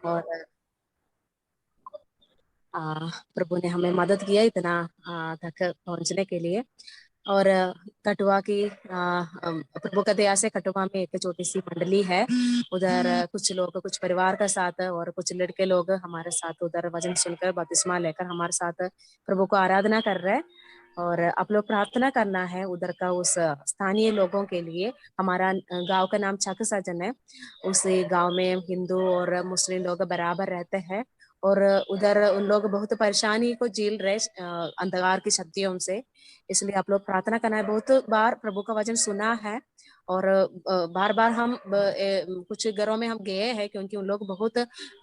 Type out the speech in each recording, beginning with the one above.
और प्रभु ने हमें मदद किया इतना तक पहुंचने के लिए। और कटुआ की प्रभु का दया से कटुआ में एक छोटी सी मंडली है। उधर कुछ लोग, कुछ परिवार का साथ और कुछ लड़के लोग हमारे साथ उधर वचन सुनकर बपतिस्मा लेकर हमारे साथ प्रभु को आराधना कर रहे हैं। और आप लोग प्रार्थना करना है उधर का उस स्थानीय लोगों के लिए। हमारा गांव का नाम चक सजन है। उस गांव में हिंदू और मुस्लिम लोग बराबर रहते हैं। और उधर उन लोग बहुत परेशानी को झेल रहे अंधकार की शक्तियों से। इसलिए आप लोग प्रार्थना करना है। बहुत बार प्रभु का वचन सुना है और बार बार हम कुछ घरों में हम गए हैं, क्योंकि उन लोग बहुत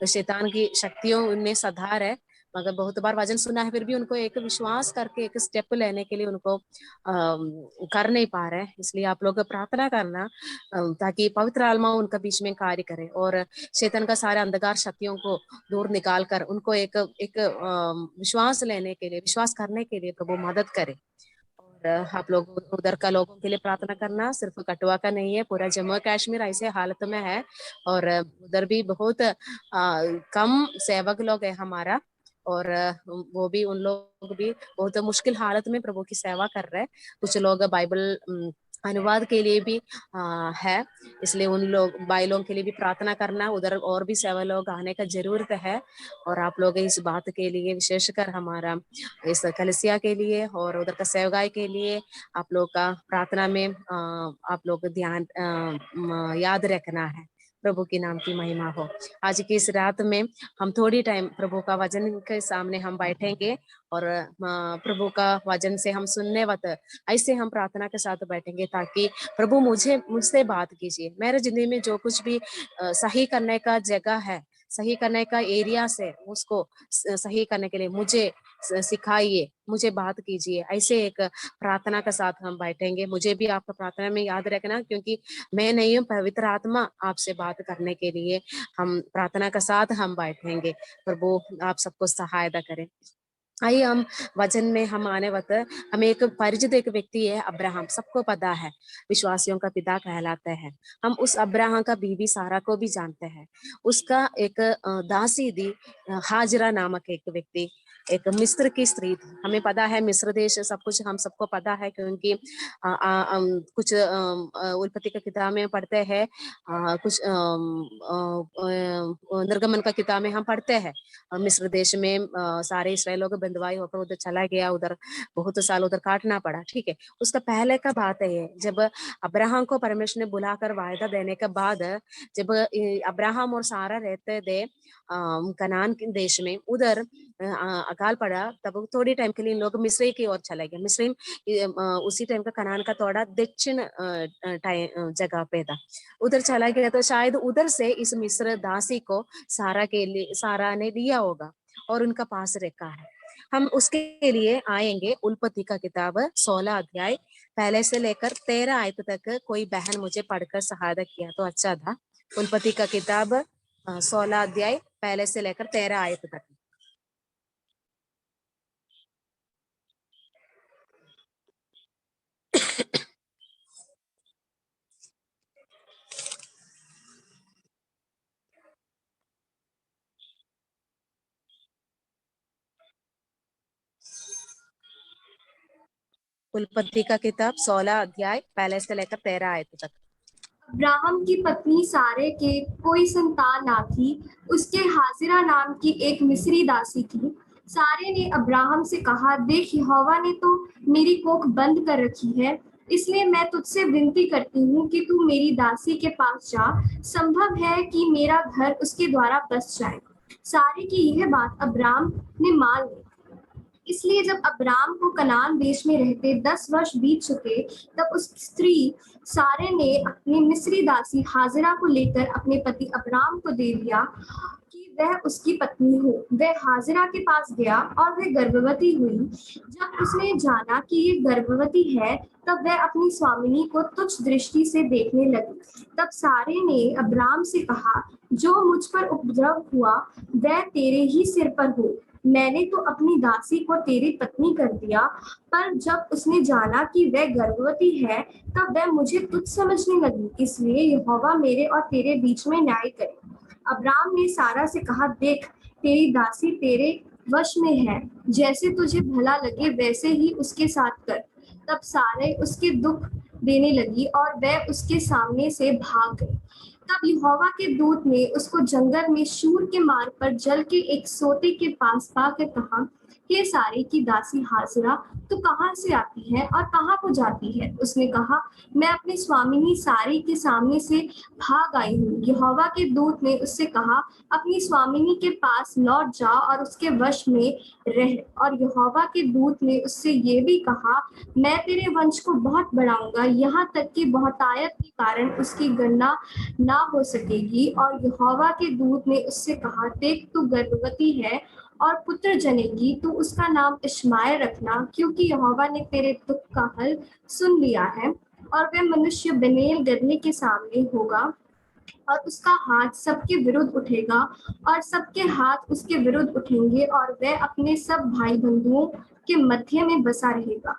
शैतान की शक्तियों उनमें सधार है। मगर बहुत बार वचन सुना है, फिर भी उनको एक विश्वास करके एक स्टेप लेने के लिए उनको कर नहीं पा रहे। इसलिए आप लोग प्रार्थना करना ताकि पवित्र आत्मा उनका बीच में कार्य करे और शैतान का सारे अंधकार शक्तियों को दूर निकाल कर उनको एक एक विश्वास लेने के लिए, विश्वास करने के लिए प्रभु मदद करे। और आप लोग उधर का लोगों के लिए प्रार्थना करना, सिर्फ कटवा का नहीं है, पूरा जम्मू कश्मीर ऐसे हालत में है। और उधर भी बहुत कम सेवक लोग है हमारा। और वो भी, उन लोग भी बहुत मुश्किल हालत में प्रभु की सेवा कर रहे हैं। कुछ लोग बाइबल अनुवाद के लिए भी है। इसलिए उन लोग भाई के लिए भी प्रार्थना करना। उधर और भी सेवा लोग आने का जरूरत है। और आप लोग इस बात के लिए, विशेषकर हमारा इस कलिसिया के लिए और उधर का सेवगाई के लिए आप लोग का प्रार्थना में आप लोग ध्यान याद रखना है। प्रभु के नाम की महिमा हो। आज की इस रात में हम थोड़ी टाइम प्रभु का वचन के सामने हम बैठेंगे। और प्रभु का वचन से हम सुनने वक्त ऐसे हम प्रार्थना के साथ बैठेंगे ताकि प्रभु मुझसे बात कीजिए। मेरे जिंदगी में जो कुछ भी सही करने का जगह है, सही करने का एरिया से उसको सही करने के लिए मुझे सिखाइए, मुझे बात कीजिए। ऐसे एक प्रार्थना के साथ हम बैठेंगे। मुझे भी आपका प्रार्थना में याद रखना, क्योंकि मैं नहीं हूँ, पवित्र आत्मा आपसे बात करने के लिए हम प्रार्थना के साथ हम बैठेंगे। प्रभु आप सबको सहायता करें। आइए हम वचन में हम आने वक्त हमें एक परिचित एक व्यक्ति है, अब्राहम, सबको पता है, विश्वासियों का पिता कहलाते हैं। हम उस अब्राहम का बीवी सारा को भी जानते हैं। उसका एक दासी थी, हाजरा नामक एक व्यक्ति, एक मिस्र की स्त्री थी। हमें पता है मिस्र देश सब कुछ हम सबको पता है, क्योंकि कुछ उत्पत्ति का किताब में पढ़ते हैं, कुछ निर्गमन का किताब में हम पढ़ते हैं। मिस्र देश में सारे इसराइल लोग बंधुआई होकर उधर चला गया, उधर बहुत साल उधर काटना पड़ा। ठीक है, उसका पहले का बात है ये, जब अब्राहम को परमेश्वर ने बुलाकर वायदा देने के बाद, जब अब्राहम और सारा रहते थे कनान के देश में, उधर अकाल पड़ा, तब थोड़ी टाइम के लिए इन लोग मिस्र की ओर चले गए। मिस्र उसी टाइम का कनान का थोड़ा दक्षिण जगह पे था, उधर चला गया। तो शायद उधर से इस मिस्र दासी को सारा ने दिया होगा और उनका पास रखा है। हम उसके लिए आएंगे। उल्पत्ति का किताब 16 अध्याय पहले से लेकर 13 आयत तक। कोई बहन मुझे पढ़कर सहायता किया तो अच्छा था। उल्पत्ति का किताब 16 अध्याय पहले से लेकर 13 आयत तक। उल्पत्ति का किताब 16 अध्याय पहले से लेकर 13 आयत तक। अब्राहम की पत्नी सारे के कोई संतान ना थी, उसके हाजिरा नाम की एक मिस्री दासी थी। सारे ने अब्राहम से कहा, देख, यहोवा ने तो मेरी कोख बंद कर रखी है, इसलिए मैं तुझसे विनती करती हूँ कि तू मेरी दासी के पास जा, संभव है कि मेरा घर उसके द्वारा बस जाए। सारे की यह बात अब्राम ने मान ली। इसलिए जब अब्राम को कनान देश में रहते 10 वर्ष बीत चुके, तब उस स्त्री सारे ने अपनी मिस्री दासी हाजिरा को लेकर अपने पति अब्राम को दे दिया कि वह उसकी पत्नी हो। वह हाजिरा के पास गया और वह गर्भवती हुई। जब उसने जाना कि ये गर्भवती है, तब वह अपनी स्वामिनी को तुच्छ दृष्टि से देखने लगी। तब सारे ने अब्राम से कहा, जो मुझ पर उपद्रव हुआ वह तेरे ही सिर पर हो। मैंने तो अपनी दासी को तेरी पत्नी कर दिया, पर जब उसने जाना कि वह गर्भवती है, तब वह मुझे तुच्छ समझने लगी। इसलिए यहोवा मेरे और तेरे बीच में न्याय करे। अब्राम ने सारा से कहा, देख, तेरी दासी तेरे वश में है, जैसे तुझे भला लगे वैसे ही उसके साथ कर। तब सारे उसके दुख देने लगी और वह उसके सामने से भाग गई। तब यहोवा के दूत ने उसको जंगल में शूर के मार्ग पर जल के एक सोते के पास पाकर कहा, हे सारे की दासी हाजिरा, तू कहाँ से आती है और कहाँ को जाती है? उसने कहा, मैं अपनी स्वामिनी सारी के सामने से भाग आई हूँ। यहोवा के दूत ने उससे कहा, अपनी स्वामिनी के पास लौट जा और उसके वश में रह। और यहोवा के दूत ने उससे ये भी कहा, मैं तेरे वंश को बहुत बढ़ाऊंगा, यहाँ तक कि बहुतायत के कारण उसकी गणना ना हो सकेगी। और यहोवा के दूत ने उससे कहा, देख, तू गर्भवती है और पुत्र जनेगी, तू उसका नाम इश्माएल रखना, क्योंकि यहोवा ने तेरे दुख का हल सुन लिया है। और वह मनुष्य बनेल गदले के सामने होगा और उसका हाथ सबके विरुद्ध उठेगा और सबके हाथ उसके विरुद्ध उठेंगे और वह अपने सब भाई बंधुओं के मध्य में बसा रहेगा।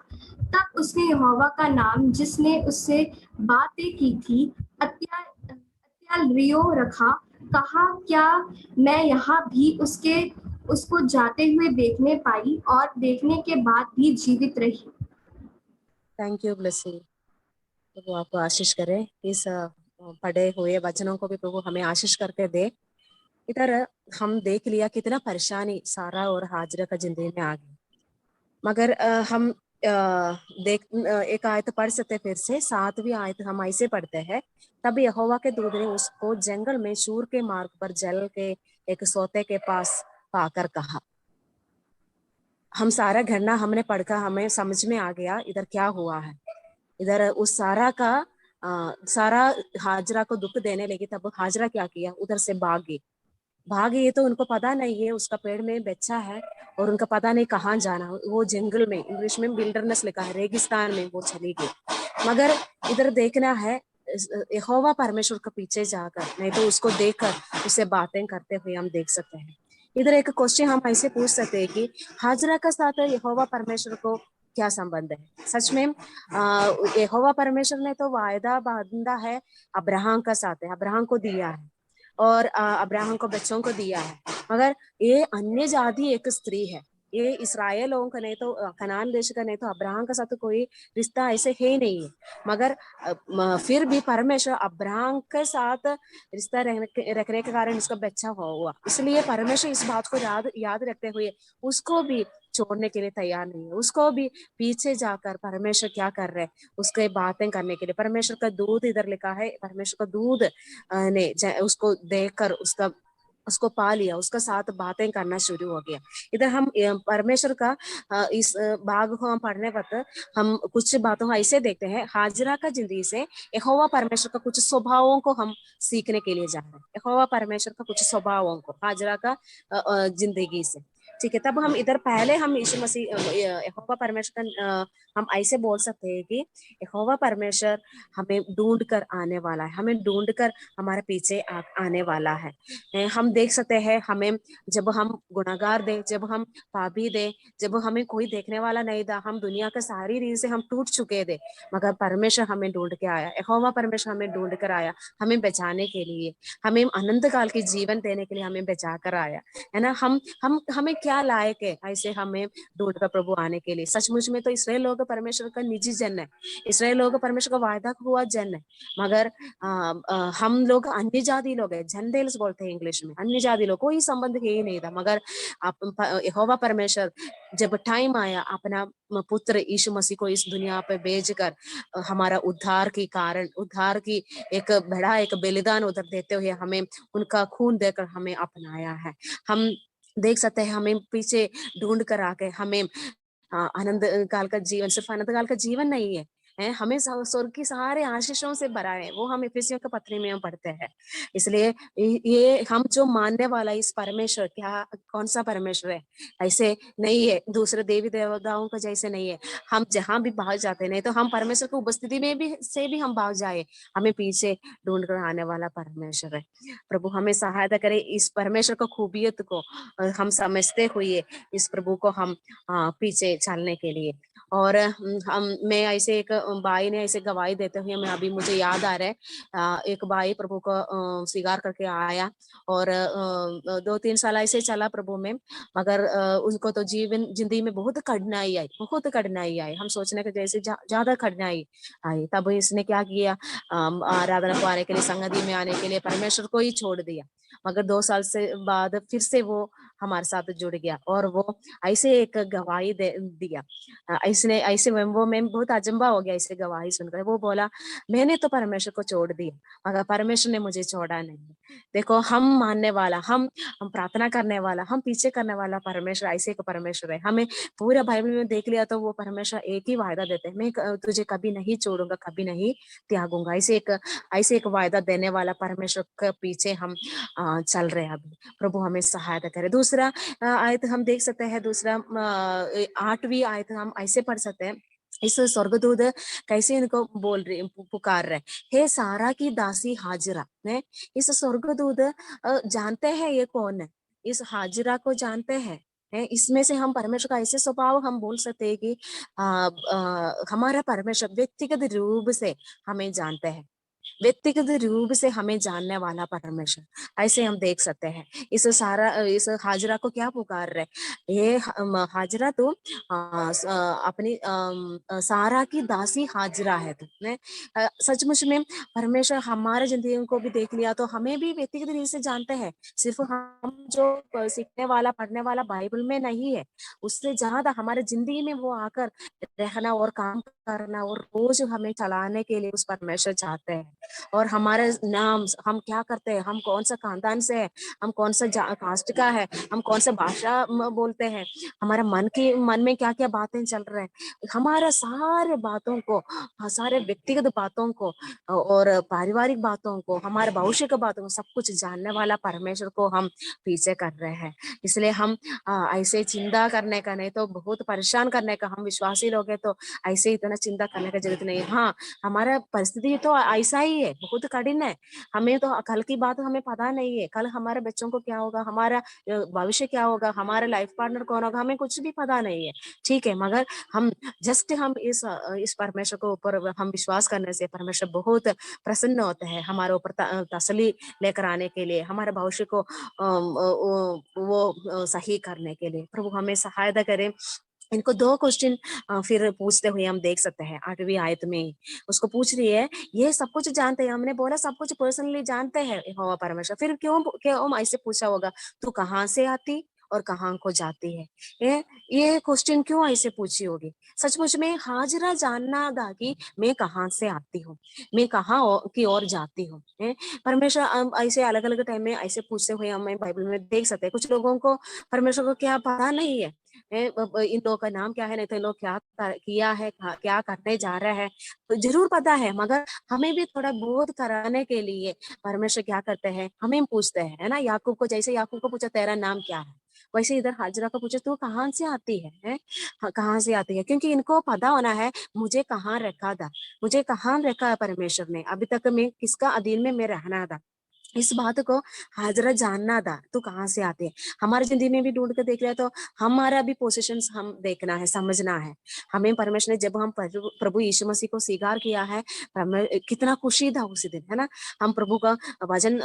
तब उसने यहोवा का नाम जिसने उससे बातें की थी अत्यालियो रखा। कहा, क्या मैं यहाँ भी उसको जाते हुए देखने पाई और देखने के बाद भी जीवित रही। Thank you blessing. प्रभु आपको आशीष करे। इस पढ़े हुए वचनों को भी प्रभु हमें आशीष करके दे। इधर हम देख लिया कितना परेशानी सारा और हाजरा का जिंदगी में आ गई, मगर हम एक आयत पढ़ सकते फिर से, 7वीं आयत हम ऐसे पढ़ते हैं, तब यहोवा के दूत ने उसको जंगल में शूर के मार्ग पर जल के एक सोते के पास पाकर कहा। हम सारा घटना हमने पढ़कर हमें समझ में आ गया इधर क्या हुआ है। इधर उस सारा का सारा हाजरा को दुख देने लगी, तब हाजरा क्या किया, उधर से भागी तो उनको पता नहीं है उसका पेड़ में बच्चा है और उनका पता नहीं कहाँ जाना। वो जंगल में, इंग्लिश में विल्डरनेस लिखा है, रेगिस्तान में वो चली गई। मगर इधर देखना है यहोवा परमेश्वर के पीछे जाकर, नहीं तो उसको देखकर उससे बातें करते हुए हम देख सकते हैं। इधर एक क्वेश्चन हम ऐसे पूछ सकते हैं कि हाजरा का साथ यहोवा परमेश्वर को क्या संबंध है? सच में यहोवा परमेश्वर ने तो वायदा बांधा है, अब्राहम का साथ है, अब्राहम को दिया है और अब्राहम को बच्चों को दिया है। मगर ये अन्य जाति एक स्त्री है, ये इसराइल लोगों का नहीं तो कनान देश का नहीं तो अब्राहम का साथ तो कोई रिश्ता ऐसे है ही नहीं है। मगर फिर भी परमेश्वर अब्राहम के साथ रिश्ता रखने के कारण उसका बच्चा हुआ, इसलिए परमेश्वर इस बात को याद रखते हुए उसको भी छोड़ने के लिए तैयार नहीं है। उसको भी पीछे जाकर परमेश्वर क्या कर रहे हैं उसके बातें करने के लिए परमेश्वर का दूध, इधर लिखा है परमेश्वर का दूध ने उसको देखकर उसको पा लिया, उसका साथ बातें करना शुरू हो गया। इधर हम परमेश्वर का इस भाग को हम पढ़ने वक्त हम कुछ बातों को ऐसे देखते हैं, हाजरा का जिंदगी से यहोवा परमेश्वर का कुछ स्वभावों को हम सीखने के लिए जा रहे हैं। यहोवा परमेश्वर का कुछ स्वभावों को हाजरा का जिंदगी से, ठीक है। तब हम इधर पहले हम यीशु मसीह यहोवा परमेश्वर का हम ऐसे बोल सकते हैं कि यहोवा परमेश्वर हमें ढूंढ कर आने वाला है, हमें ढूंढ कर हमारे पीछे आने वाला है। हम देख सकते हैं हमें जब हम गुनाहगार दे, जब हम पापी दे, जब हमें कोई देखने वाला नहीं था, हम दुनिया के सारी रीत से हम टूट चुके थे, मगर परमेश्वर हमें ढूंढ के आया, यहोवा परमेश्वर हमें ढूंढ कर आया, हमें बचाने के लिए, हमें अनंत काल के जीवन देने के लिए हमें बचा कर आया, है ना। हम हमें क्या लायक है ऐसे हमें ढूंढ कर प्रभु आने के लिए? सचमुच में तो इसराइल लोग परमेश्वर का निजी जन है, इसराइल लोग परमेश्वर का वायदा हुआ जन है, मगर हम लोग अन्य जाति लोग है, जेंटाइल्स बोलते हैं इंग्लिश में, अन्य जाति लोग, कोई संबंध ही नहीं था। मगर यहोवा परमेश्वर जब टाइम आया अपना पुत्र यीशु मसीह को इस दुनिया पे भेजकर हमारा उद्धार के कारण, उद्धार की एक बड़ा एक बलिदान उधर देते हुए हमें उनका खून देकर हमें अपनाया है। हम देख सकते हैं हमें पीछे ढूंढ कर आके हमें आनंद काल का जीवन, सिर्फ आनंद काल का जीवन नहीं है, हमें स्वर्ग की सारे आशीषों से भरा है, वो हम इफिसियों के पत्री में हम पढ़ते हैं। इसलिए ये हम जो मानने वाला इस परमेश्वर, क्या कौन सा परमेश्वर है? ऐसे नहीं है, दूसरे देवी देवताओं का जैसे नहीं है। हम जहां भी भाग जाते नहीं तो हम परमेश्वर की उपस्थिति में भी से भी हम भाग जाए, हमें पीछे ढूंढ कर आने वाला परमेश्वर है। प्रभु हमें सहायता करे इस परमेश्वर का खूबियत को हम समझते हुए इस प्रभु को हम पीछे चलने के लिए। और हम मैं ऐसे एक भाई ने ऐसे गवाही देते हुए मैं अभी मुझे याद आ रहा है, एक भाई प्रभु को स्वीकार करके आया और 2-3 साल ऐसे चला प्रभु में, मगर उनको तो जीवन जिंदगी में बहुत कठिनाई आई, बहुत कठिनाई आई, हम सोचने के जैसे ज्यादा कठिनाई आई। तब इसने क्या किया, आराधना को आने के लिए, संगति में आने के लिए परमेश्वर को ही छोड़ दिया। मगर 2 साल से बाद फिर से वो हमारे साथ जुड़ गया और वो ऐसे एक गवाही दिया। ऐसे ऐसे वो मैं बहुत अचंभा हो गया ऐसे गवाही सुनकर। वो बोला मैंने तो परमेश्वर को छोड़ दिया मगर परमेश्वर ने मुझे छोड़ा नहीं। देखो हम मानने वाला, हम प्रार्थना करने वाला, हम पीछे करने वाला परमेश्वर ऐसे एक परमेश्वर है। हमें पूरा बाइबल में देख लिया तो वो परमेश्वर एक ही वायदा देते हैं, मैं तुझे कभी नहीं छोड़ूंगा, कभी नहीं त्यागूंगा। ऐसे एक वायदा देने वाला परमेश्वर के पीछे हम चल रहे हैं। अभी प्रभु हमें सहायता करे। दूसरा आयत हम देख सकते हैं, दूसरा 8वीं आयत हम ऐसे पढ़ सकते हैं, इस स्वर्गदूत कैसे इनको बोल रहे पुकार रहे, हे सारा की दासी हाजिरा है। इस स्वर्गदूत जानते हैं ये कौन है, इस हाजिरा को जानते हैं है। इसमें से हम परमेश्वर का ऐसे स्वभाव हम बोल सकते हैं कि हमारा परमेश्वर व्यक्तिगत रूप से हमें जानते हैं, व्यक्तिगत रूप से हमें जानने वाला परमेश्वर ऐसे हम देख सकते हैं। इस हाजरा को क्या पुकार रहे, ये हाजरा तो अपनी सारा की दासी हाजरा है। तो सचमुच में परमेश्वर हमारे जिंदगी को भी देख लिया तो हमें भी व्यक्तिगत रूप से जानते हैं। सिर्फ हम जो सीखने वाला पढ़ने वाला बाइबल में नहीं है, उससे ज्यादा हमारे जिंदगी में वो आकर रहना और काम करना और रोज हमें चलाने के लिए उस परमेश्वर चाहते हैं। और हमारे नाम, हम क्या करते हैं, हम कौन सा खानदान से है, हम कौन सा कास्ट का है, हम कौन सा भाषा बोलते हैं, हमारा मन में क्या क्या बातें चल रहे हैं, हमारा सारे बातों को, सारे व्यक्तिगत बातों को और पारिवारिक बातों को, हमारे भविष्य के बातों को, सब कुछ जानने वाला परमेश्वर को हम पीछे कर रहे हैं। इसलिए हम ऐसे चिंता करने का नहीं, तो बहुत परेशान करने का, हम विश्वासी लोग हैं तो ऐसे इतना चिंता करने की जरूरत नहीं है। हाँ, हमारा परिस्थिति तो ऐसा ही है, बहुत कठिन है। हमें तो कल की बात हमें पता नहीं है, कल हमारे बच्चों को क्या होगा, हमारा भविष्य क्या होगा, हमारा लाइफ पार्टनर कौन होगा, हमें कुछ भी पता नहीं है। ठीक है, मगर हम हम इस परमेश्वर को ऊपर हम विश्वास करने से परमेश्वर बहुत प्रसन्न होते हैं, हमारे ऊपर तसल्ली लेकर आने के लिए, हमारे भविष्य को वो सही करने के लिए प्रभु हमें सहायता करें। इनको 2 क्वेश्चन फिर पूछते हुए हम देख सकते हैं 8वीं आयत में। उसको पूछ रही है, ये सब कुछ जानते हैं, हमने बोला सब कुछ पर्सनली जानते हैं यहोवा परमेश्वर, फिर क्यों ऐसे पूछा होगा, तू कहाँ से आती और कहाँ को जाती है। ये क्वेश्चन क्यों ऐसे पूछी होगी। सचमुच में हाजरा जानना था कि मैं कहाँ से आती हूँ, मैं कहाँ की ओर जाती हूँ। परमेश्वर ऐसे अलग अलग टाइम में ऐसे पूछते हुए हमें बाइबल में देख सकते हैं। कुछ लोगों को परमेश्वर को क्या पता नहीं है, इन लोगों का नाम क्या है, नहीं तो इन लोग क्या किया है, क्या करने जा रहे हैं, तो जरूर पता है, मगर हमें भी थोड़ा बहुत कराने के लिए परमेश्वर क्या करते हैं, हमें पूछते हैं, है ना। याकूब को, जैसे याकूब को पूछा तेरा नाम क्या है, वैसे इधर हाजरा को पूछा तू कहाँ से आती है? हाँ, कहाँ से आती है, क्योंकि इनको पता होना है मुझे कहाँ रखा था, मुझे कहाँ रखा है परमेश्वर ने, अभी तक मैं किसका अधीन में मैं रहना था। इस बात को हाजरा जानना था, तो कहाँ से आते हैं। हमारी जिंदगी में भी ढूंढ के देख लिया तो हमारा भी पोजीशन हम देखना है, समझना है। हमें परमेश्वर ने, जब हम प्रभु यीशु मसीह को स्वीकार किया है, कितना खुशी था उसी दिन, है ना। हम प्रभु का वचन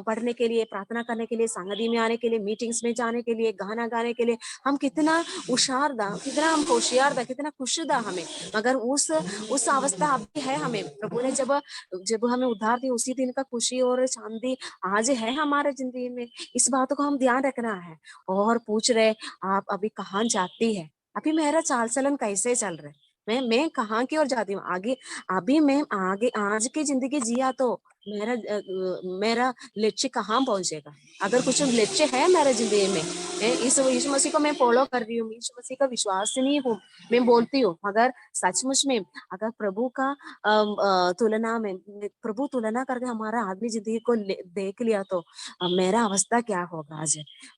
पढ़ने के लिए, प्रार्थना करने के लिए, संगति में आने के लिए, मीटिंग्स में जाने के लिए, गाना गाने के लिए हम कितना होशियार था, कितना हम होशियार था, कितना खुश था हमें। मगर उस अवस्था अभी है हमें। प्रभु ने जब जब हमें उद्धार दी, उसी दिन का खुशी और शांति आज है हमारे जिंदगी में। इस बात को हम ध्यान रखना है। और पूछ रहे आप अभी कहाँ जाती है, अभी मेरा चाल चलन कैसे चल रहा है, मैं कहाँ की ओर जाती हूँ आगे, अभी मैं आगे आज की जिंदगी जिया तो मेरा लक्ष्य कहाँ पहुंचेगा। अगर कुछ लक्ष्य है मेरे जिंदगी में, इस यीशु मसीह को मैं फॉलो कर रही हूँ, यीशु मसीह का विश्वास नहीं हूँ, मैं बोलती हूँ, मगर सचमुच में अगर प्रभु का तुलना में, प्रभु तुलना करके हमारा आदमी जिंदगी को देख लिया तो मेरा अवस्था क्या होगा आज।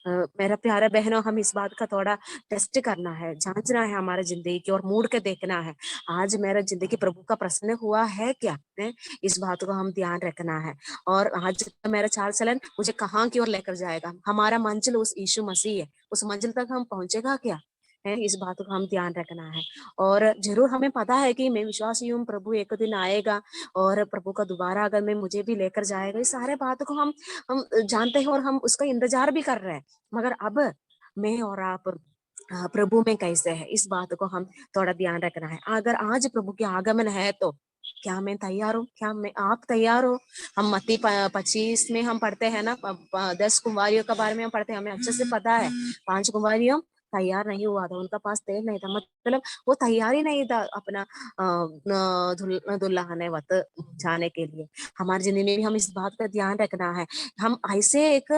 मेरा प्यारा बहनों, हम इस बात का थोड़ा टेस्ट करना है, जांचना है हमारे जिंदगी की और मूड के देखना है, आज मेरा जिंदगी प्रभु का प्रसन्न हुआ है क्या। इस बात को हम ध्यान रखना है। और आज मेरा चाल चलन मुझे कहाँ की ओर लेकर जाएगा, हमारा मंजिल उस यीशु मसीह है, उस मंजिल तक हम पहुंचेगा क्या। है, इस बात को हम ध्यान रखना है। और जरूर हमें पता है कि मैं विश्वासी हूँ प्रभु एक दिन आएगा और प्रभु का दोबारा अगर मैं मुझे भी लेकर जाएगा, इस सारे बात को हम जानते हैं और हम उसका इंतजार भी कर रहे हैं। मगर अब मैं और आप प्रभु में कैसे है, इस बात को हम थोड़ा ध्यान रखना है। अगर आज प्रभु के आगमन है तो क्या मैं तैयार हूँ, क्या मैं आप तैयार हो? हम मत्ती 25 में हम पढ़ते हैं ना, 10 कुंवारियों के बारे में हम पढ़ते हैं, हमें अच्छे से पता है 5 कुंवारियों तैयार नहीं हुआ था, उनका पास तेल नहीं था, मतलब वो तैयार ही नहीं था अपना दुल्हन वत जाने के लिए। हमारी जिंदगी में भी हम इस बात का ध्यान रखना है। हम ऐसे एक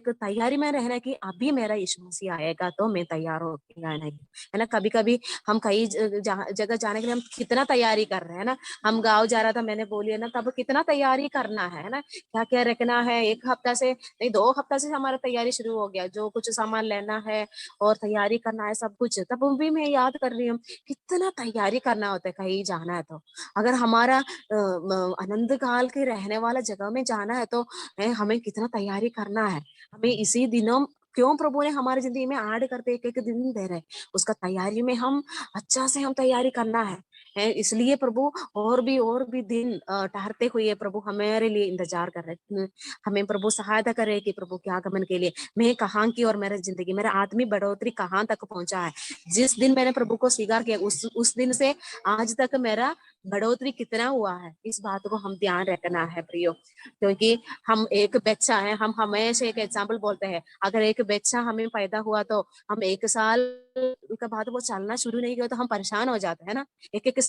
तैयारी में रहना कि अभी मेरा यीशु मसीह आएगा तो मैं तैयार हो या नहीं, है ना। कभी कभी हम कई जगह जाने के लिए हम कितना तैयारी कर रहे हैं ना। हम गाँव जा रहा था, मैंने बोली ना, तब कितना तैयारी करना है ना, क्या क्या रखना है। एक हफ्ता से नहीं, 2 हफ्ता से हमारा तैयारी शुरू हो गया, जो कुछ सामान लेना है और तैयारी करना है सब कुछ। तब भी मैं याद कर रही हूँ कितना तैयारी करना होता है कहीं जाना है तो। अगर हमारा आनंद काल के रहने वाला जगह में जाना है तो हमें कितना तैयारी करना है। हमें इसी दिनों क्यों प्रभु ने हमारी जिंदगी में ऐड करते एक एक दिन दे रहे, उसका तैयारी में हम अच्छा से हम तैयारी करना है। इसलिए प्रभु और भी दिन ठहरते हुए प्रभु हमारे लिए इंतजार कर रहे। हमें प्रभु सहायता करे कि प्रभु के आगमन के लिए मैं कहाँ की और मेरी जिंदगी, मेरा आत्मिक बढ़ोतरी कहाँ तक पहुंचा है। जिस दिन मैंने प्रभु को स्वीकार किया उस दिन से आज तक मेरा बढ़ोतरी कितना हुआ है, इस बात को हम ध्यान रखना है प्रियो। क्योंकि हम एक बच्चा है, हम हमेशा एक एग्जाम्पल बोलते हैं, अगर एक बच्चा हमें पैदा हुआ तो हम 1 साल के बाद वो चलना शुरू नहीं किया तो हम परेशान हो जाते हैं ना। एक एक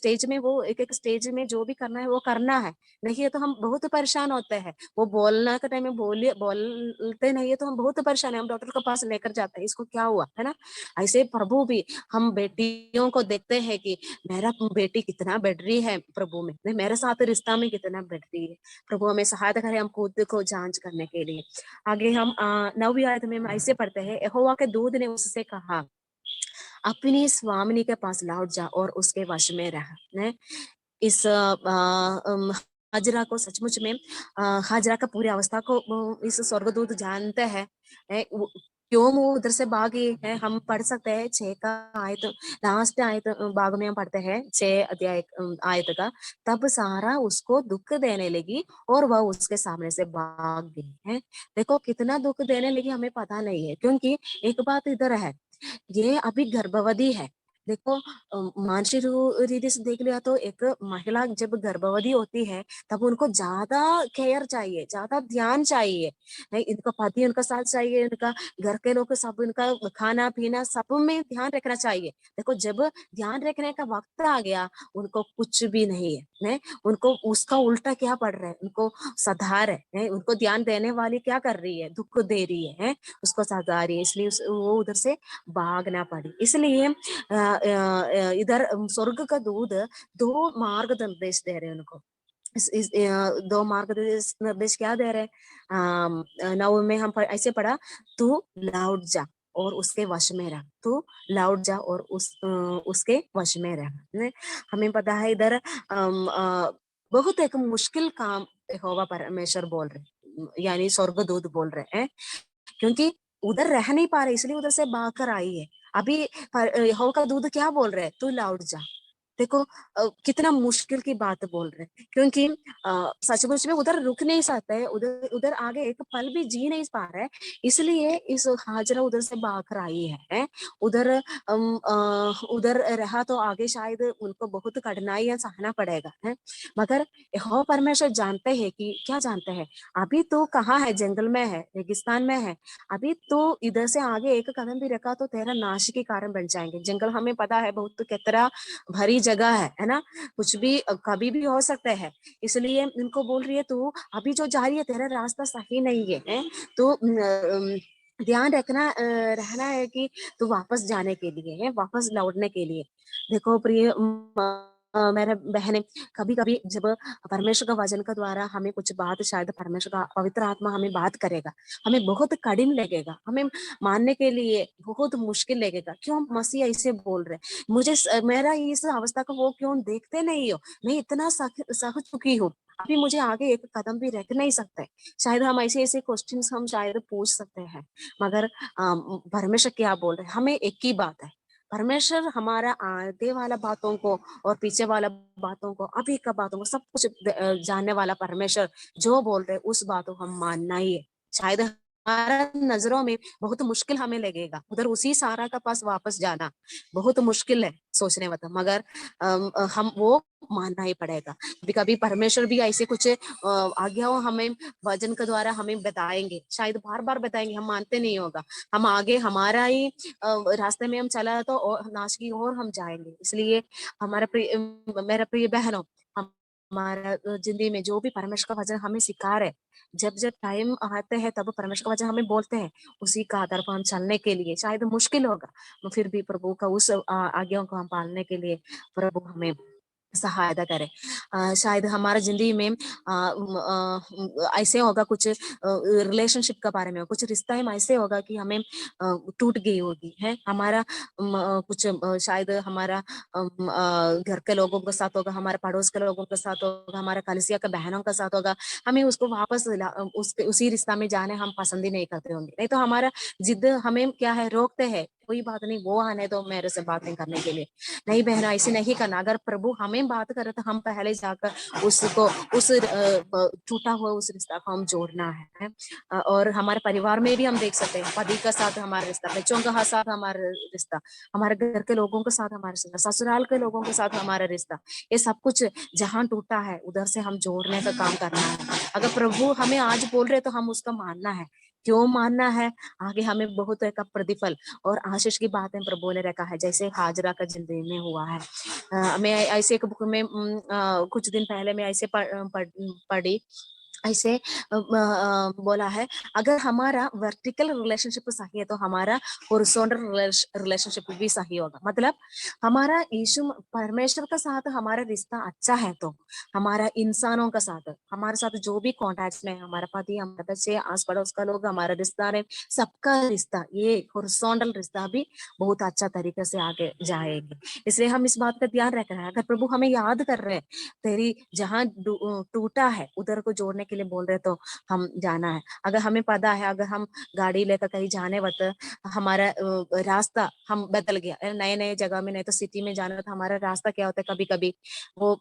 स्टेज में जो भी करना है वो करना है, नहीं है तो हम बहुत परेशान होते हैं। वो बोलना के टाइम में बोलते नहीं है तो हम बहुत परेशान है, हम डॉक्टर के पास लेकर जाते हैं, इसको क्या हुआ, है ना। ऐसे प्रभु भी हम बेटियों को देखते हैं कि मेरा बेटी कितना बढ़ रही है प्रभु में, नहीं मेरे साथ रिश्ता में कितना बढ़ रही है। प्रभु हमें सहायता करे हम खुद को जांच करने के लिए। आगे हम 9वीं आयत में हम ऐसे पढ़ते हैं, यहोवा के दूत ने उससे कहा अपनी स्वामिनी के पास लौट जा और उसके वश में रह। ने इस हाजरा को सचमुच में हाजरा का पूरी अवस्था को इस स्वर्गदूत जानते हैं। क्यों वो उधर से भागी है, हम पढ़ सकते हैं 6 का आयत, लास्ट आयत भाग में हम पढ़ते हैं 6 अध्याय आयत का। तब सारा उसको दुख देने लगी और वह उसके सामने से भाग गई है। देखो कितना दुख देने लगी हमें पता नहीं है, क्योंकि एक बात इधर है, ये अभी गर्भवती है। देखो मानसिक रीति से देख लिया तो एक महिला जब गर्भवती होती है तब उनको ज्यादा केयर चाहिए, ज्यादा ध्यान चाहिए। इनका पति उनका साथ चाहिए, इनका घर के लोग सब, इनका खाना पीना सब में ध्यान रखना चाहिए। देखो जब ध्यान रखने का वक्त आ गया उनको कुछ भी नहीं है, उनको उसका उल्टा क्या पड़ रहा है, उनको सधा रहे है, उनको ध्यान देने वाली क्या कर रही है, दुख दे रही है, उसको सधा रही है, इसलिए वो उधर से भागना पड़ी। इसलिए इधर स्वर्ग का दूत 2 मार्ग निर्देश दे रहे हैं उनको। इस 2 मार्ग निर्देश क्या दे रहे हैं, 9 में हम ऐसे पढ़ा, तू लौट जा और उसके वश में रह, तू लौट जा और उसके वश में रह। हमें पता है इधर बहुत एक मुश्किल काम यहोवा परमेश्वर बोल रहे, यानी स्वर्गदूत बोल रहे हैं, क्योंकि उधर रह नहीं पा रहे इसलिए उधर से भाग कर आई है। अभी यहोवा का दूत क्या बोल रहे हैं, तू लौट जा। देखो कितना मुश्किल की बात बोल रहे हैं, क्योंकि सचमुच में उधर रुक नहीं सकते है, उधर उधर आगे एक पल भी जी नहीं पा रहे, इसलिए इस हाजरा उधर से भाग कर आई है। उधर उधर रहा तो आगे शायद उनको बहुत कठिनाइयां सहना पड़ेगा है। मगर यहोवा परमेश्वर जानते हैं कि क्या जानते हैं, अभी तो कहाँ है, जंगल में है, रेगिस्तान में है, अभी तो इधर से आगे एक कदम भी रखा तो तेरा नाश के कारण बन जाएंगे। जंगल हमें पता है बहुत कितना भरी जगह है ना, कुछ भी कभी भी हो सकता है। इसलिए इनको बोल रही है तू अभी जो जा रही है तेरा रास्ता सही नहीं है, तो ध्यान रखना रहना है कि तू वापस जाने के लिए है, वापस लौटने के लिए। देखो प्रिय मेरे बहनें, कभी-कभी जब परमेश्वर का वचन के द्वारा हमें कुछ बात, शायद परमेश्वर का पवित्र आत्मा हमें बात करेगा, हमें बहुत कठिन लगेगा, हमें मानने के लिए बहुत मुश्किल लगेगा। क्यों मसीह ऐसे बोल रहे हैं? मेरा इस अवस्था को वो क्यों देखते नहीं हो? मैं इतना सह चुकी हूँ, अभी मुझे आगे एक कदम भी रख नहीं सकते। शायद हम ऐसे-ऐसे क्वेश्चन्स हम शायद पूछ सकते हैं, मगर परमेश्वर क्या बोल रहे हैं? हमें एक ही बात है, परमेश्वर हमारा आगे वाला बातों को और पीछे वाला बातों को, अभी का बातों को, सब कुछ जानने वाला परमेश्वर जो बोल रहे उस बात को हम मानना ही है। शायद हमारा नजरों में बहुत मुश्किल हमें लगेगा, उधर उसी सारा का पास वापस जाना बहुत मुश्किल है सोचने में तो, मगर हम वो मानना ही पड़ेगा। कभी कभी परमेश्वर भी ऐसे कुछ आज्ञाओं हमें वचन के द्वारा हमें बताएंगे, शायद बार बार बताएंगे, हम मानते नहीं होगा, हम आगे हमारा ही रास्ते में हम चला तो और नाश की ओर हम जाएंगे। इसलिए हमारा मेरा प्रिय बहनों, हमारा जिंदगी में जो भी परमेश्वर का वचन हमें सिखा रहे, जब जब टाइम आते हैं तब परमेश्वर का वचन हमें बोलते हैं, उसी का आधार पर हम चलने के लिए शायद मुश्किल होगा, फिर भी प्रभु का उस आज्ञाओं को हम पालने के लिए प्रभु हमें सहायता करे। शायद हमारा जिंदगी में ऐसे होगा कुछ रिलेशनशिप के बारे में, कुछ रिश्ता में ऐसे होगा कि हमें टूट गई होगी है हमारा, कुछ शायद हमारा घर के लोगों के साथ होगा, हमारे पड़ोस के लोगों के साथ होगा, हमारे कलिसिया के बहनों के साथ होगा, हमें उसको वापस उसी रिश्ता में जाने हम पसंद ही नहीं करते होंगे। नहीं तो हमारा जिद हमें क्या है, रोकते हैं, कोई बात नहीं, वो आने दो मेरे से बातें करने के लिए। नहीं बहना, ऐसे नहीं करना। अगर प्रभु हमें बात करे तो हम पहले जाकर उसको उस टूटा हुआ उस रिश्ता को हम जोड़ना है। और हमारे परिवार में भी हम देख सकते हैं, पति के साथ हमारा रिश्ता, बच्चों के साथ हमारा रिश्ता, हमारे घर के लोगों के साथ हमारा रिश्ता, ससुराल के लोगों के साथ हमारा रिश्ता, ये सब कुछ जहाँ टूटा है उधर से हम जोड़ने का काम करना है। अगर प्रभु हमें आज बोल रहे तो हम उसका मानना है। क्यों मानना है? आगे हमें बहुत का प्रतिफल और आशीष की बातें प्रभु ने रखा है, जैसे हाजरा का जिंदगी में हुआ है। मैं ऐसे एक बुक में कुछ दिन पहले मैं ऐसे पढ़ी, ऐसे बोला है, अगर हमारा वर्टिकल रिलेशनशिप सही है तो हमारा हॉरिजॉन्टल रिलेशनशिप भी सही होगा। मतलब हमारा यीशु परमेश्वर का साथ हमारा रिश्ता अच्छा है तो हमारा इंसानों का साथ, हमारे साथ जो भी कॉन्टेक्ट में, हमारा पति, हमारे बच्चे, आस पड़ोस का लोग, हमारा रिश्तेदार, सबका रिश्ता, ये हॉरिजॉन्टल रिश्ता भी बहुत अच्छा तरीके से आगे जाएगी। इसलिए हम इस बात का ध्यान रख रहे हैं। अगर प्रभु हमें याद कर रहे हैं, तेरी जहाँ टूटा है उधर को जोड़ने के लिए बोल रहे तो हम जाना है। अगर हमें पता है, अगर हम गाड़ी लेकर कहीं जाने वक्त हमारा रास्ता हम बदल गया, नए नए जगह में, नहीं तो सिटी में जाना, तो हमारा रास्ता क्या होता है, कभी कभी वो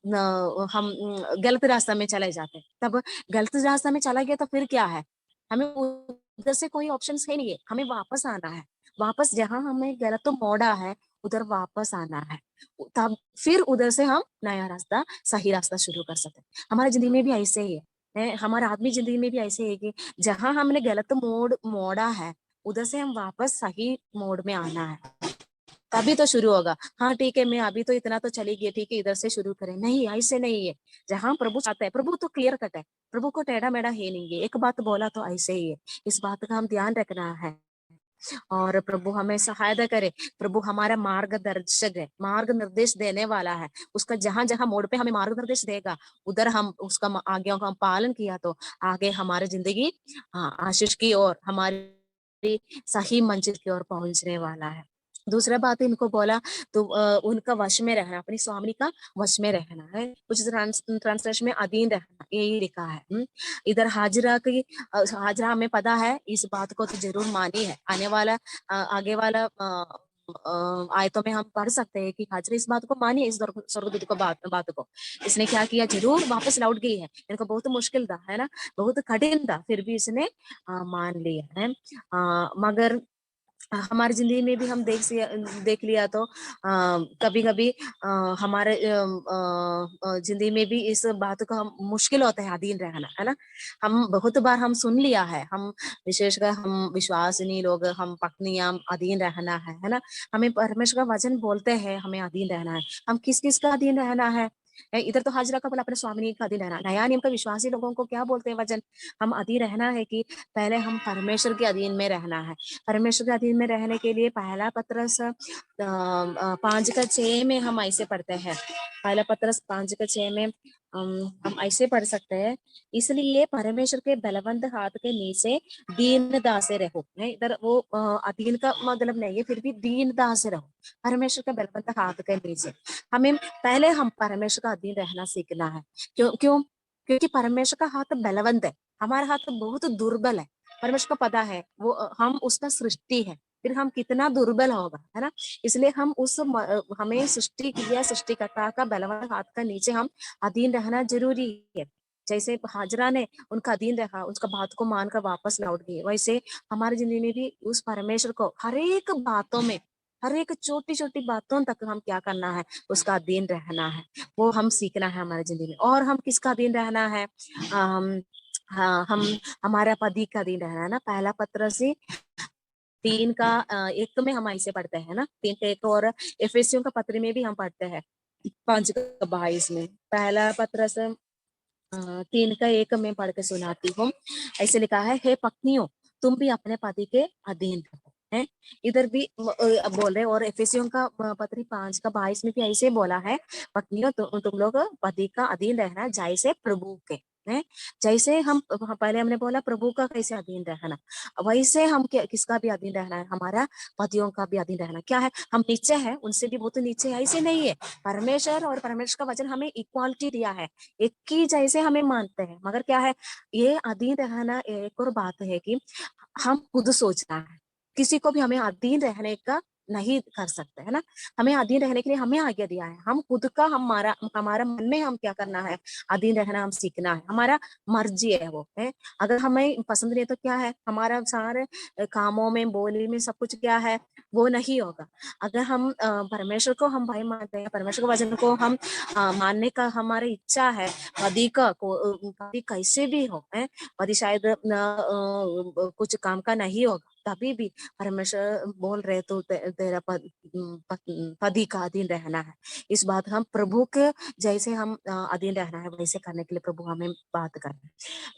हम गलत रास्ता में चले जाते हैं। तब गलत रास्ता में चला गया तो फिर क्या है, हमें उधर से कोई ऑप्शन है नहीं है, हमें वापस आना है। वापस जहां हमें गलत मोड़ा है उधर वापस आना है, तब फिर उधर से हम नया रास्ता, सही रास्ता शुरू कर सकते हैं। हमारी जिंदगी में भी ऐसे ही है, हमारा आदमी जिंदगी में भी ऐसे है कि जहां हमने गलत मोड़ा है उधर से हम वापस सही मोड़ में आना है, तभी तो शुरू होगा। हाँ ठीक है, मैं अभी तो इतना तो चली गई, ठीक है इधर से शुरू करें, नहीं ऐसे नहीं है। जहाँ प्रभु चाहता है, प्रभु तो क्लियर कट है, प्रभु को टेढ़ा मेढ़ा है नहीं है, एक बात बोला तो ऐसे ही है। इस बात का हम ध्यान रखना है और प्रभु हमें सहायता करे। प्रभु हमारा मार्गदर्शक है, मार्ग निर्देश देने वाला है। उसका जहां जहां मोड़ पे हमें मार्ग निर्देश देगा, उधर हम उसका आज्ञाओं का हम पालन किया तो आगे हमारी जिंदगी आशीष की और हमारी सही मंजिल की ओर पहुंचने वाला है। दूसरा बात इनको बोला तो उनका वश में रहना, अपनी स्वामी का वश में रहना है। कुछ ट्रांसलेशन में अधीन रहना यही लिखा है। इधर हाजिरा की हाजरा हमें पता है, इस बात को तो जरूर मानी है। आने वाला आगे वाला आयतों में हम पढ़ सकते हैं कि हाजरा इस बात को मानी है, इस स्वर्गदूत को बात को इसने क्या किया, जरूर वापस लौट गई है। इनको बहुत मुश्किल था, है ना, बहुत कठिन था, फिर भी इसने मान लिया है। मगर हमारी जिंदगी में भी हम देख लिया तो कभी कभी हमारे जिंदगी में भी इस बात का हम मुश्किल होता है अधीन रहना, है ना। हम बहुत बार हम सुन लिया है, हम विशेषकर हम विश्वासिनी लोग, हम पत्नियां अधीन रहना है ना। हमें परमेश्वर का वचन बोलते हैं हमें अधीन रहना है। हम किस किस का अधीन रहना है? इधर तो हाजिरा का बोला अपने स्वामी का अधीन रहना। नया नियम का विश्वासी लोगों को क्या बोलते हैं वचन, हम अधीन रहना है कि पहले हम परमेश्वर के अधीन में रहना है। परमेश्वर के अधीन में रहने के लिए पहला पत्रस 5:6 में हम ऐसे पढ़ते हैं, पहला पत्रस 5:6 में हम ऐसे पढ़ सकते हैं, इसलिए परमेश्वर के बलवंत हाथ के नीचे दीनता से रहो। इधर वो अधीन का मतलब नहीं है, फिर भी दीनता से रहो परमेश्वर के बलवंत हाथ के नीचे। हमें पहले हम परमेश्वर का अधीन रहना सीखना है। क्यों क्यों क्योंकि परमेश्वर का हाथ बलवंत है, हमारा हाथ बहुत दुर्बल है। परमेश्वर को पता है वो हम उसका सृष्टि है, फिर हम कितना दुर्बल होगा, है ना। इसलिए हम हमें सृष्टि किया सृष्टिकर्ता का बलवंत हाथ का नीचे हम अधीन रहना जरूरी है। जैसे हाजरा ने उनका अधीन रहा, उसका बात को मानकर वापस लौट गए, वैसे हमारी जिंदगी में भी उस परमेश्वर को हर एक बातों में, हर एक छोटी छोटी बातों तक हम क्या करना है, उसका अधीन रहना है। वो हम सीखना है हमारी जिंदगी में। और हम किसका अधीन रहना है, हाँ, हम हमारा पति का अधीन रहना है ना। पहला पत्र से 3:1 में हम ऐसे पढ़ते हैं ना, 3:1, और एफेसियों का पत्र में भी हम पढ़ते हैं 5:22 में। पहला पत्र से 3:1 में पढ़ के सुनाती हूँ। ऐसे लिखा है, हे पत्नियों तुम भी अपने पति के अधीन रहो। है इधर भी बोल रहे, और एफेसियों का पत्री 5:22 में भी ऐसे बोला है, पत्नियों तुम लोग पति का अधीन रहना जैसे प्रभु के। है जैसे हम पहले हमने बोला प्रभु का कैसे अधीन रहना, वैसे हम किसका भी अधीन रहना है, हमारा पतियों का भी अधीन रहना। क्या है, हम नीचे हैं उनसे भी बहुत नीचे है, ऐसे नहीं है। परमेश्वर और परमेश्वर का वचन हमें इक्वालिटी दिया है, एक ही जैसे हमें मानते हैं। मगर क्या है, ये अधीन रहना एक और बात है कि हम खुद सोचना है, किसी को भी हमें अधीन रहने का नहीं कर सकते, है ना। हमें अधीन रहने के लिए हमें आज्ञा दिया है, हम खुद का हमारा हमारा मन में हम क्या करना है, अधीन रहना हम सीखना है, हमारा मर्जी है वो है। अगर हमें पसंद नहीं तो क्या है, हमारा सारे कामों में बोली में सब कुछ क्या है, वो नहीं होगा। अगर हम परमेश्वर को हम भाई मानते हैं, परमेश्वर के वचन को हम मानने का हमारी इच्छा है, पति का पति कैसे भी हो, है पति शायद कुछ काम का नहीं होगा, तभी भी परमेश्वर बोल रहे तो तेरा पति का अधीन रहना है। इस बात हम प्रभु के जैसे हम अधीन रहना है, वैसे करने के लिए प्रभु हमें बात कर रहे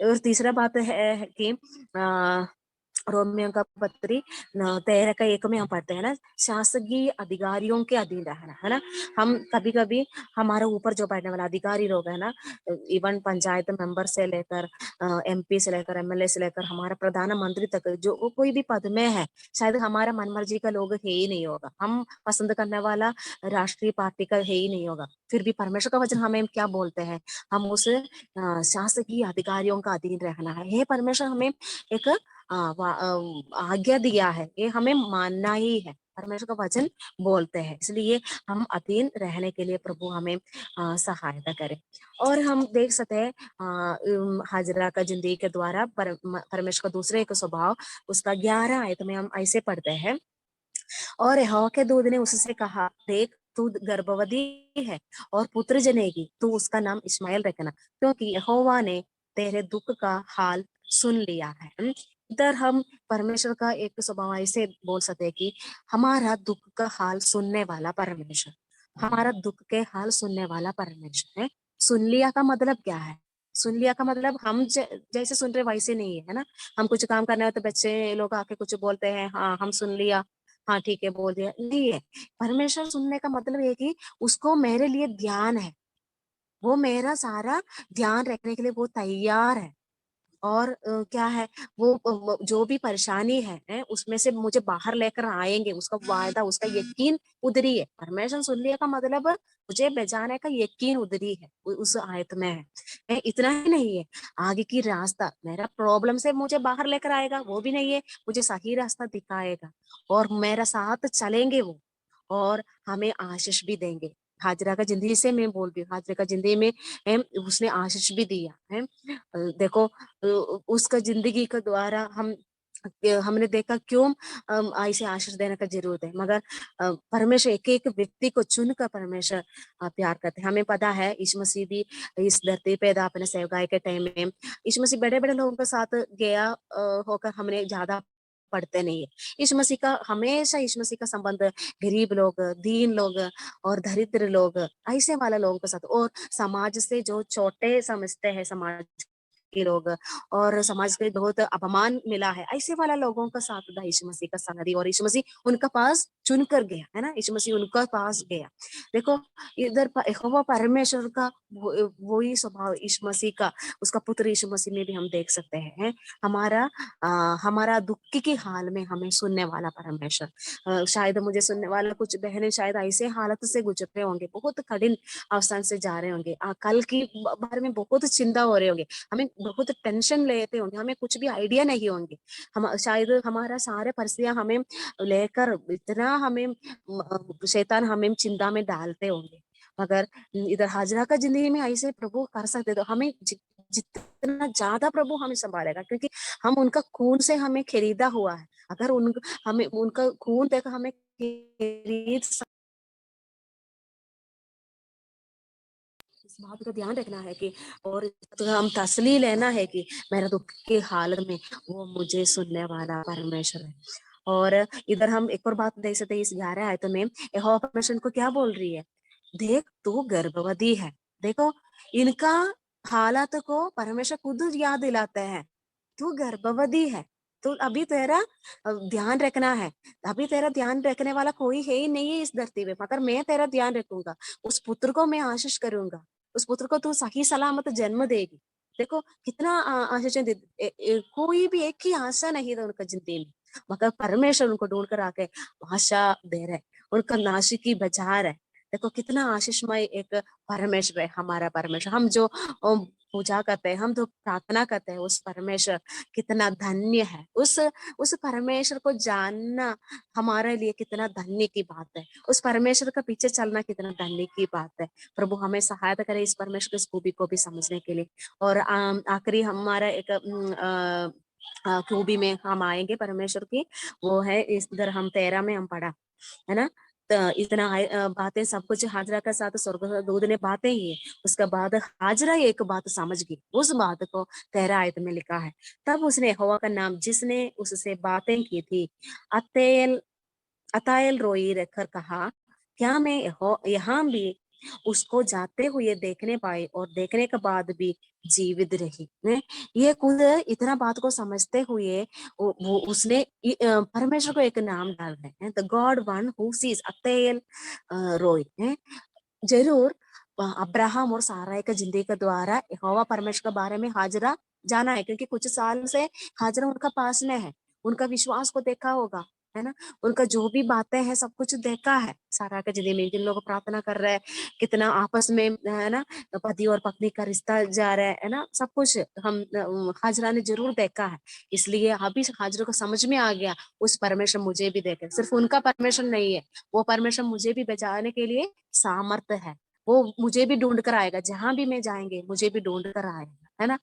हैं। और तीसरा बात है कि रोमियो का पत्री 13:1 में हम पढ़ते हैं ना, शासकीय अधिकारियों के अधीन रहना, है ना। हम कभी कभी हमारे ऊपर जो बैठने वाला अधिकारी लोग है ना, इवन पंचायत मेंबर से लेकर MP से लेकर MLA से लेकर हमारा प्रधानमंत्री तक, जो कोई भी पद में है, शायद हमारा मनमर्जी का लोग है ही नहीं होगा, हम पसंद करने वाला राष्ट्रीय पार्टी का है ही नहीं होगा। फिर भी परमेश्वर का वचन हमें क्या बोलते हैं, हम उस शासकीय अधिकारियों का अधीन रहना है। ये परमेश्वर हमें एक आज्ञा दिया है, ये हमें मानना ही है, परमेश्वर का वचन बोलते हैं। इसलिए हम अधीन रहने के लिए प्रभु हमें सहायता करे। और हम देख सकते हैं हाजरा का जिंदगी के द्वारा परमेश्वर का दूसरे एक स्वभाव, उसका 11 आयत में हम ऐसे पढ़ते हैं, और यहोवा के दूत ने उससे कहा, देख तू गर्भवती है और पुत्र जनेगी, तू उसका नाम इस्माइल रखना, क्योंकि यहोवा ने तेरे दुख का हाल सुन लिया है। इधर हम परमेश्वर का एक स्वभाव ऐसे बोल सकते हैं कि हमारा दुख का हाल सुनने वाला परमेश्वर, हमारा दुख के हाल सुनने वाला परमेश्वर है। सुन लिया का मतलब क्या है, सुन लिया का मतलब हम जैसे सुन रहे वैसे नहीं है ना। हम कुछ काम करना है तो बच्चे लोग आके कुछ बोलते हैं, हाँ हम सुन लिया, हाँ ठीक है बोल दिया, नहीं है। परमेश्वर सुनने का मतलब ये कि उसको मेरे लिए ध्यान है, वो मेरा सारा ध्यान रखने के लिए वो तैयार है। और क्या है, वो जो भी परेशानी है उसमें से मुझे बाहर लेकर आएंगे, उसका वायदा, उसका यकीन उधरी है। परमेश्वर सुन लिया का मतलब मुझे बचाने का यकीन उधरी है, उस आयत में है। इतना ही नहीं है, आगे की रास्ता, मेरा प्रॉब्लम से मुझे बाहर लेकर आएगा वो भी नहीं है, मुझे सही रास्ता दिखाएगा और मेरा साथ चलेंगे वो, और हमें आशीष भी देंगे। हाजरा का जिंदगी से मैं बोल रही हूँ, हाजरा का जिंदगी में उसने आशीष भी दिया है। देखो उसका जिंदगी के द्वारा हमने देखा क्यों ऐसे आशीष देने का जरूरत है। मगर परमेश्वर एक एक व्यक्ति को चुनकर परमेश्वर प्यार करते हैं। हमें पता है यीशु मसीह भी इस धरती पे था अपने सेवकाई के टाइम में, यीशु मसीह बड़े बड़े लोगों के साथ गया होकर हमने ज्यादा पढ़ते नहीं है। यीशु मसीह का हमेशा, यीशु मसीह का संबंध गरीब लोग, दीन लोग और दरिद्र लोग, ऐसे वाले लोगों के साथ, और समाज से जो छोटे समझते हैं समाज के लोग, और समाज के बहुत अपमान मिला है, ऐसे वाला लोगों का साथ था यीशु मसीह का संगति, और यीशु मसीह उनका पास चुन कर गया है ना, यीशु मसीह उनका पास गया। देखो इधर यहोवा परमेश्वर का वही स्वभाव यीशु मसीह का, उसका पुत्र यीशु मसीह में भी हम देख सकते हैं। हमारा हमारा दुख के हाल में हमें सुनने वाला परमेश्वर, शायद मुझे सुनने वाला कुछ बहनें शायद ऐसे हालत से गुजर रहे होंगे, बहुत कठिन अवस्था से जा रहे होंगे, कल की बारे में बहुत चिंता हो रहे होंगे, हमें बहुत टेंशन लेते होंगे, हमें कुछ भी आइडिया नहीं होंगे, हम शायद हमारा सारे परिस्थितियां हमें लेकर इतना हमें शैतान हमें चिंता में डालते होंगे। मगर इधर हाजरा का जिंदगी में ऐसे प्रभु कर सकते, तो हमें जितना ज्यादा प्रभु हमें संभालेगा, क्योंकि हम उनका खून से हमें खरीदा हुआ है। अगर हमें उनका खून देखकर हमें खरीद, इस बात का ध्यान रखना है कि, और तो हम तसली लेना है कि मेरा दुख के हालत में वो मुझे सुनने वाला परमेश्वर है। और इधर हम एक और बात देख सकते हैं, इस 11 आयत में यहोवा परमेश्वर को क्या बोल रही है, देख तू गर्भवती है। देखो इनका हालात को परमेश्वर खुद याद दिलाते हैं, तू गर्भवती है, तो अभी तेरा ध्यान रखना है, अभी तेरा ध्यान रखने वाला कोई है ही नहीं है इस धरती पे, मगर मैं तेरा ध्यान रखूंगा, उस पुत्र को मैं आशीष करूंगा, उस पुत्र को तू सही सलामत जन्म देगी। देखो कितना आशीष कोई भी एक ही आशा नहीं था उनका जिंदगी में, मगर परमेश्वर उनको ढूंढ कर आके आशा दे रहे, उनका नाशिकी बचा रहे। देखो कितना आशीषमय एक परमेश्वर है हमारा परमेश्वर, हम जो पूजा करते हैं, हम जो प्रार्थना करते हैं, उस परमेश्वर कितना धन्य है, उस परमेश्वर को जानना हमारे लिए कितना धन्य की बात है, उस परमेश्वर का पीछे चलना कितना धन्य की बात है। प्रभु हमें सहायता करे इस परमेश्वर की खूबी को भी समझने के लिए। और आखिरी हमारा एक खूबी में हम आएंगे परमेश्वर की, वो है इस इधर हम 13 में हम पढ़ा है ना, तो इतना बातें सब कुछ हाजरा के साथ स्वर्गदूत ने बातें ही है, उसके बाद हाजरा एक बात समझ गई, उस बात को 13 आयत में लिखा है, तब उसने यहोवा का नाम जिसने उससे बातें की थी अतेल अतायल रोई रखकर कहा, क्या मैं यहाँ भी उसको जाते हुए देखने पाई और देखने के बाद भी जीवित रही ने? ये खुद इतना बात को समझते हुए वो उसने परमेश्वर को एक नाम डाल रहे हैं, the God one who sees अतेल रोई है। जरूर अब्राहम और सारा का जिंदगी के द्वारा यहोवा परमेश्वर के बारे में हाजरा जाना है, क्योंकि कुछ साल से हाजरा उनका पास में है, उनका विश्वास को देखा होगा है ना, उनका जो भी बातें हैं सब कुछ देखा है। सारा का जिंदगी में जिन लोग प्रार्थना कर रहे हैं, कितना आपस में है ना पति और पत्नी का रिश्ता जा रहा है ना, सब कुछ हम हाजरा ने जरूर देखा है। इसलिए अभी हाजरा को समझ में आ गया, उस परमेश्वर मुझे भी देखे, सिर्फ उनका परमेश्वर नहीं है, वो परमेश्वर मुझे भी बचाने के लिए सामर्थ्य है, वो मुझे भी ढूंढ कर आएगा, जहां भी मैं जाएंगे मुझे भी ढूंढ कर आएगा है ना।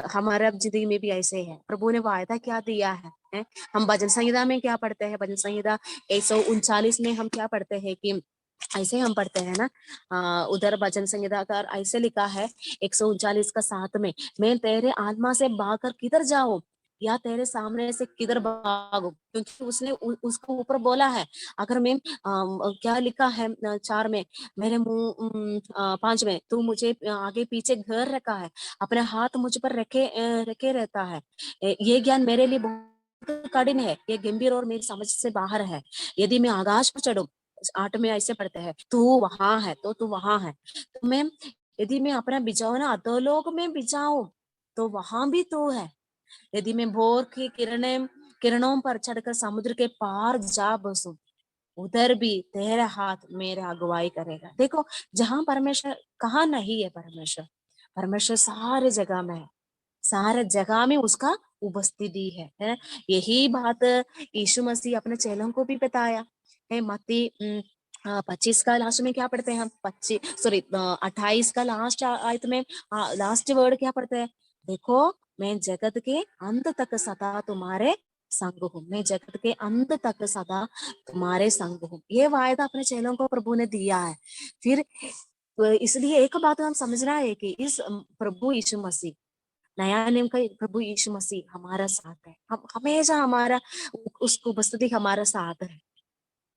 हमारा जिंदगी में भी ऐसे है, प्रभु ने वायदा क्या दिया है? हम भजन संहिता में क्या पढ़ते हैं, भजन संहिता 139 में हम क्या पढ़ते हैं कि ऐसे हम पढ़ते हैं ना, उधर भजन संहिता का ऐसे लिखा है 139 का 7 में, मैं तेरे आत्मा से भागकर किधर जाऊं या तेरे सामने से किधर भागूं, क्योंकि उसने उसको ऊपर बोला है, अगर मैं क्या लिखा है 4 में, मेरे मुंह 5 में, तू मुझे आगे पीछे घेर रखा है, अपने हाथ मुझ पर रखे रहता है, ये ज्ञान मेरे लिए बहुत कठिन है, ये गंभीर और मेरी समझ से बाहर है, यदि मैं आकाश पर चढ़ूं, 8 में ऐसे पढ़ते हैं, तू वहां है तो तू वहां है, तो मैं यदि मैं अपना बिछाऊ ना अधोलोक में बिछाऊं तो वहां भी तू है, यदि मैं भोर की किरणों पर चढ़कर समुद्र के पार जा बसूं, उधर भी तेरा हाथ मेरे अगुवाई करेगा। देखो जहां परमेश्वर कहाँ नहीं है, परमेश्वर परमेश्वर सारे जगह में है, सारे जगह में उसका उपस्थिति है? यही बात यीशु मसीह अपने चेलों को भी बताया है। मत्ती 25 का लास्ट में क्या पढ़ते हैं हम, 28 का लास्ट आयत में लास्ट वर्ड क्या पढ़ते हैं, देखो मैं जगत के अंत तक सदा तुम्हारे संग हूँ, मैं जगत के अंत तक सदा तुम्हारे संग हूँ, ये वायदा अपने चेलों को प्रभु ने दिया है। फिर इसलिए एक बात हम समझना है कि इस प्रभु यीशु मसीह नया नियम का प्रभु यीशु मसीह हमारा साथ है, हम हमेशा हमारा उसको उपस्थिति हमारा साथ है।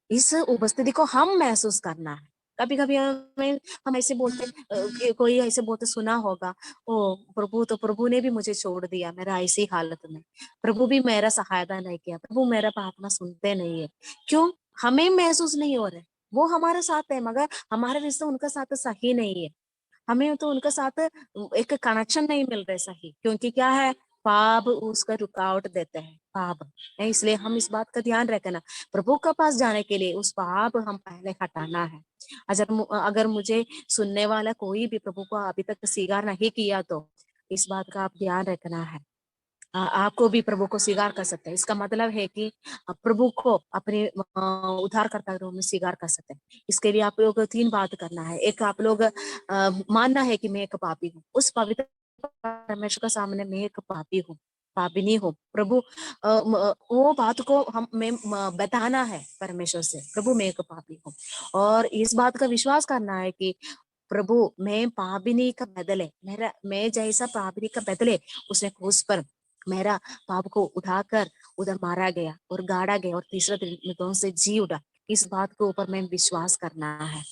इस उपस्थिति को हम महसूस करना है। कभी कभी हम ऐसे बोलते कोई ऐसे बोलते सुना होगा, ओ प्रभु, तो प्रभु ने भी मुझे छोड़ दिया मेरा ऐसी हालत में, प्रभु भी मेरा सहायता नहीं किया, प्रभु मेरा प्रार्थना सुनते नहीं है। क्यों? हमें महसूस नहीं हो रहा, वो हमारे साथ है मगर हमारे रिश्ते उनका साथ सही नहीं है। हमें तो उनके साथ एक कनेक्शन नहीं मिल रहा सही, क्योंकि क्या है, पाप उसका रुकावट देते हैं, पाप है। इसलिए हम इस बात का ध्यान रखना, प्रभु के पास जाने के लिए उस पाप हम पहले हटाना है। अगर मुझे सुनने वाला कोई भी प्रभु को अभी तक स्वीकार नहीं किया, तो इस बात का आप ध्यान रखना है। आपको भी प्रभु को स्वीकार कर सकते हैं। इसका मतलब है कि आप प्रभु को अपने उद्धारकर्ता के रूप में स्वीकार कर सकते हैं। इसके लिए आप लोग 3 बात करना है। एक, आप लोग मानना है कि मैं एक पापी हूँ, उस पवित्र परमेश्वर के सामने मैं एक पापी हूँ, पापिनी हूँ। प्रभु वो बात को मैं बताना है परमेश्वर से, प्रभु मैं एक पापी हूँ। और इस बात का विश्वास करना है कि प्रभु मैं पापिनी का बदले, मैं जैसा पापिनी का बदले उसने क्रूस पर मेरा पाप को उठाकर उधर मारा गया और गाड़ा गया और तीसरे दिन मृतों से जी उठा। इस बात के ऊपर मैं विश्वास करना है।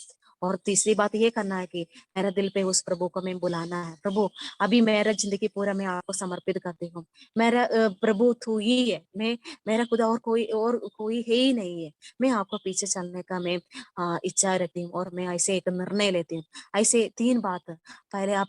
और तीसरी बात ये करना है कि मेरा दिल पे उस प्रभु को मैं बुलाना है, प्रभु अभी मेरा जिंदगी पूरा मैं आपको समर्पित करती हूँ। मेरा प्रभु तू ही है, मैं, मेरा खुदा और कोई है ही नहीं है। मैं आपको पीछे चलने का मैं इच्छा रखती हूँ और मैं ऐसे एक निर्णय लेती हूँ। ऐसे 3 बात, पहले आप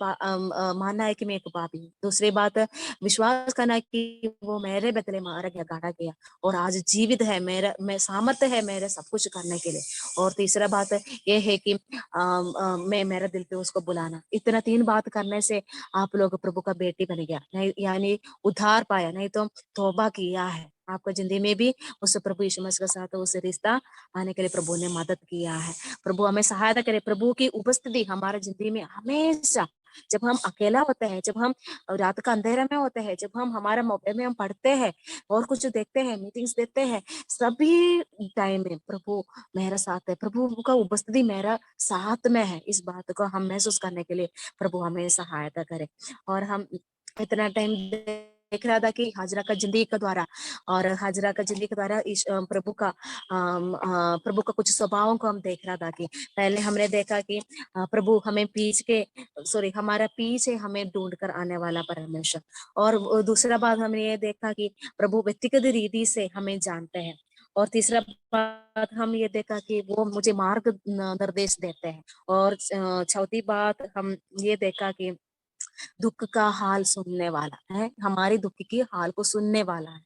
मानना है कि मैं एक पापी हूँ। दूसरी बात, विश्वास करना है कि वो मेरे बदले मारा गया, गाड़ा गया और आज जीवित है, मैं सामर्थ्य है मेरे सब कुछ करने के लिए। और तीसरा बात ये है कि मैं मेरे दिल पे उसको बुलाना। इतना 3 बात करने से आप लोग प्रभु का बेटी बन गया, नहीं यानी उद्धार पाया, नहीं तो तौबा किया है। आपको जिंदगी में भी उस प्रभु यीशु मसीह के साथ उस रिश्ता आने के लिए प्रभु ने मदद किया है। प्रभु हमें सहायता करे। प्रभु की उपस्थिति हमारे जिंदगी में हमेशा, जब हम अकेला होते हैं, जब हम रात का अंधेरा में होते हैं, जब हम हमारा मोबाइल में हम पढ़ते हैं और कुछ देखते हैं, मीटिंग्स देखते हैं, सभी टाइम में प्रभु मेरा साथ है, प्रभु का उपस्थिति मेरा साथ में है। इस बात को हम महसूस करने के लिए प्रभु हमें सहायता करे। और हम इतना टाइम देख रहा था कि हाजरा का जिंदगी के द्वारा, और हाजरा का जिंदगी के द्वारा प्रभु का कुछ स्वभावों को हम देख रहा था कि पहले हमने देखा कि प्रभु हमें हमारा पीछे हमें ढूंढ कर आने वाला परमेश्वर। और दूसरा बात हमने ये देखा कि प्रभु व्यक्तिगत रीति से हमें जानते हैं। और तीसरा बात हम ये देखा कि वो मुझे मार्ग निर्देश देते हैं। और चौथी बात हम ये देखा कि दुख का हाल सुनने वाला है, हमारी दुख की हाल को सुनने वाला है।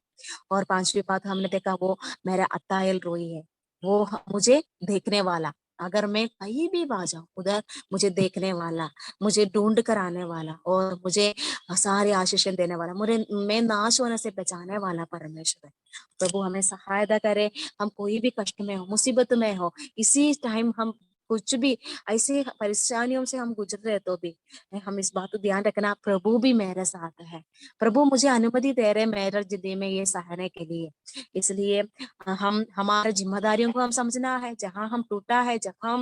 और 5वीं बात हमने देखा, वो मेरा अत्तायल रोई है, वो मुझे देखने वाला, अगर मैं कहीं भी आ जाऊं उधर मुझे देखने वाला, मुझे ढूंढ कर आने वाला और मुझे सारे आशीष देने वाला, मुझे मैं नाश होने से बचाने वाला परमेश्वर है। प्रभु हमें सहायता करे। हम कोई भी कष्ट में हो, मुसीबत में हो, इसी टाइम हम कुछ भी ऐसे परेशानियों से हम गुजर रहे तो भी हम इस बात को ध्यान रखना, प्रभु भी मेरे साथ है। प्रभु मुझे अनुमति दे रहे मेरे जिंदगी में ये सहने के लिए। इसलिए हम हमारे जिम्मेदारियों को हम समझना है, जहां हम टूटा है, जहां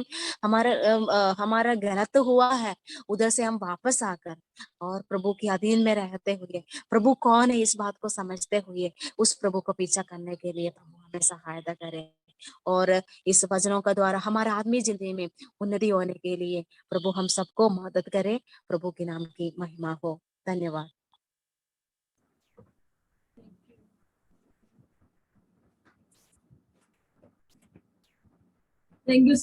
हमारा गलत हुआ है, उधर से हम वापस आकर और प्रभु के अधीन में रहते हुए, प्रभु कौन है इस बात को समझते हुए उस प्रभु को पीछा करने के लिए प्रभु हमें सहायता करे। और इस वचनों का द्वारा हमारा आदमी जिंदगी में उन्नति होने के लिए प्रभु हम सबको मदद करे। प्रभु के नाम की महिमा हो। धन्यवाद। Thank you,